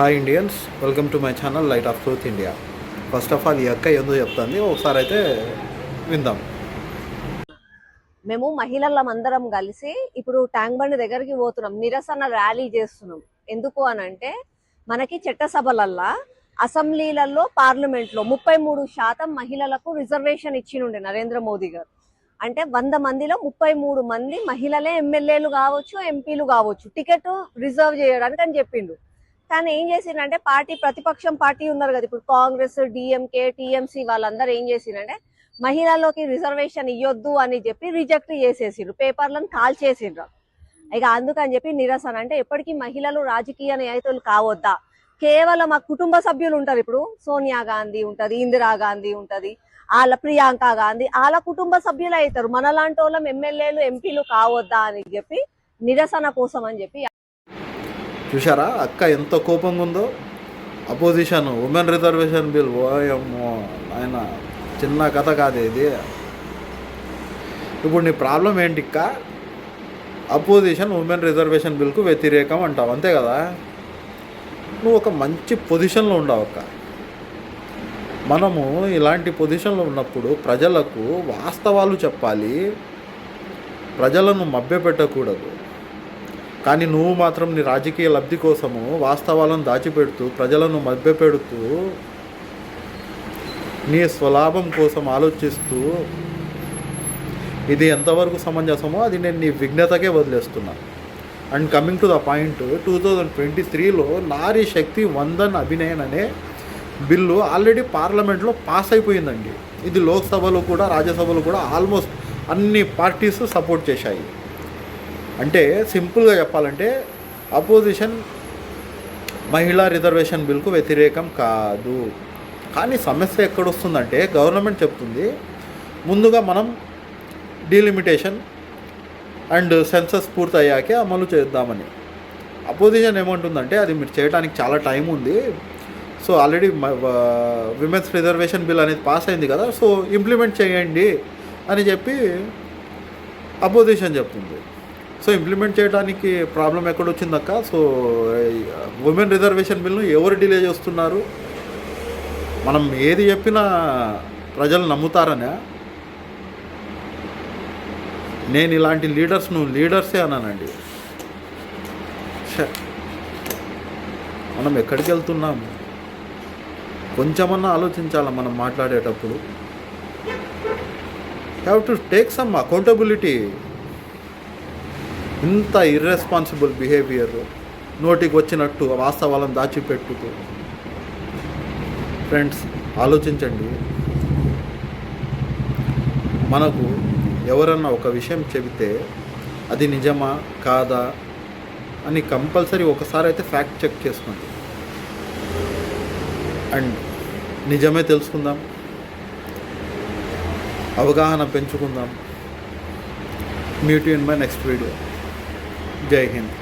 Hi Indians, welcome to my channel light of truth India. First of all ఈ అక్క ఏందో చెప్తుంది, ఒకసారి అయితే విందాం. మేము మహిళలం అందరం కలిసి ఇప్పుడు ట్యాంక్ బండ్ దగ్గరికి పోతున్నాం, నిరసన ర్యాలీ చేస్తున్నాం. ఎందుకు అని అంటే మనకి చట్టసభలల్లా అసెంబ్లీలలో పార్లమెంట్లో 33% మహిళలకు రిజర్వేషన్ ఇచ్చినుండే నరేంద్ర మోదీ గారు. అంటే 100 మందిలో 33 మంది మహిళలే ఎమ్మెల్యేలు కావచ్చు, ఎంపీలు కావచ్చు, టికెట్ రిజర్వ్ చేయడానికి అని చెప్పిండు. కానీ ఏం చేసిందంటే ప్రతిపక్షం పార్టీ ఉన్నారు కదా ఇప్పుడు, కాంగ్రెస్, డిఎంకే, టీఎంసీ వాళ్ళందరూ ఏం చేసిందంటే మహిళల్లోకి రిజర్వేషన్ ఇవ్వద్దు అని చెప్పి రిజెక్ట్ చేసేసిండ్రు, పేపర్లను కాల్ చేసిండ్రు. ఇక అందుకని చెప్పి నిరసన. అంటే ఎప్పటికీ మహిళలు రాజకీయ నాయకులు కావద్దా, కేవలం మా కుటుంబ సభ్యులు ఉంటారు. ఇప్పుడు సోనియా గాంధీ ఉంటది, ఇందిరా గాంధీ ఉంటది, వాళ్ళ ప్రియాంక గాంధీ, వాళ్ళ కుటుంబ సభ్యులు అవుతారు. మనలాంటి వాళ్ళం ఎమ్మెల్యేలు, ఎంపీలు కావద్దా అని చెప్పి నిరసన కోసం అని చెప్పి. చూసారా అక్క ఎంత కోపంగా ఉందో. అపోజిషన్ ఉమెన్ రిజర్వేషన్ బిల్, ఓయమ్మో ఆయన చిన్న కథ కాదు ఇది. ఇప్పుడు నీ ప్రాబ్లం ఏంటి అక్క? అపోజిషన్ ఉమెన్ రిజర్వేషన్ బిల్కు వ్యతిరేకం అంటావు, అంతే కదా? నువ్వు ఒక మంచి పొజిషన్లో ఉండవు అక్క. మనము ఇలాంటి పొజిషన్లో ఉన్నప్పుడు ప్రజలకు వాస్తవాలు చెప్పాలి, ప్రజలను మభ్యపెట్టకూడదు. కానీ నువ్వు మాత్రం నీ రాజకీయ లబ్ధి కోసము వాస్తవాలను దాచిపెడుతూ, ప్రజలను మభ్యపెడుతూ, నీ స్వలాభం కోసం ఆలోచిస్తూ, ఇది ఎంతవరకు సమంజసమో అది నేను నీ విఘ్నతకే వదిలేస్తున్నా. And coming to the point, 2023లో నారీ శక్తి వందన్ అభినయన్ అనే బిల్లు ఆల్రెడీ పార్లమెంట్లో పాస్ అయిపోయిందండి. ఇది లోక్సభలో కూడా, రాజ్యసభలో కూడా ఆల్మోస్ట్ అన్ని పార్టీస్ సపోర్ట్ చేశాయి. అంటే సింపుల్గా చెప్పాలంటే అపోజిషన్ మహిళా రిజర్వేషన్ బిల్కు వ్యతిరేకం కాదు. కానీ సమస్య ఎక్కడొస్తుందంటే గవర్నమెంట్ చెప్తుంది ముందుగా మనం డీలిమిటేషన్ అండ్ సెన్సస్ పూర్తయ్యాకే అమలు చేద్దామని. అపోజిషన్ ఏమంటుందంటే అది మీరు చేయడానికి చాలా టైం ఉంది, so already women's reservation bill అనేది పాస్ అయింది కదా, సో ఇంప్లిమెంట్ చేయండి అని చెప్పి అపోజిషన్ చెప్తుంది. సో ఇంప్లిమెంట్ చేయడానికి ప్రాబ్లం ఎక్కడొచ్చిందక్క? సో ఉమెన్ రిజర్వేషన్ బిల్ను ఎవరు డిలే చేస్తున్నారు? మనం ఏది చెప్పినా ప్రజలు నమ్ముతారనే. నేను ఇలాంటి లీడర్స్ను లీడర్సే అన్నానండి. మనం ఎక్కడికి వెళ్తున్నాం కొంచెమన్నా ఆలోచించాలి మనం మాట్లాడేటప్పుడు. Have to take some accountability. ఇంత ఇర్రెస్పాన్సిబుల్ బిహేవియర్, నోటికి వచ్చినట్టు వాస్తవాలను దాచిపెట్టుతూ. ఫ్రెండ్స్ ఆలోచించండి. మనకు ఎవరన్నా ఒక విషయం చెబితే అది నిజమా కాదా అని కంపల్సరీ ఒకసారి అయితే ఫ్యాక్ట్ చెక్ చేసుకోండి. అండ్ నిజమే తెలుసుకుందాం, అవగాహన పెంచుకుందాం. Meet you in my next video. Jai Hind.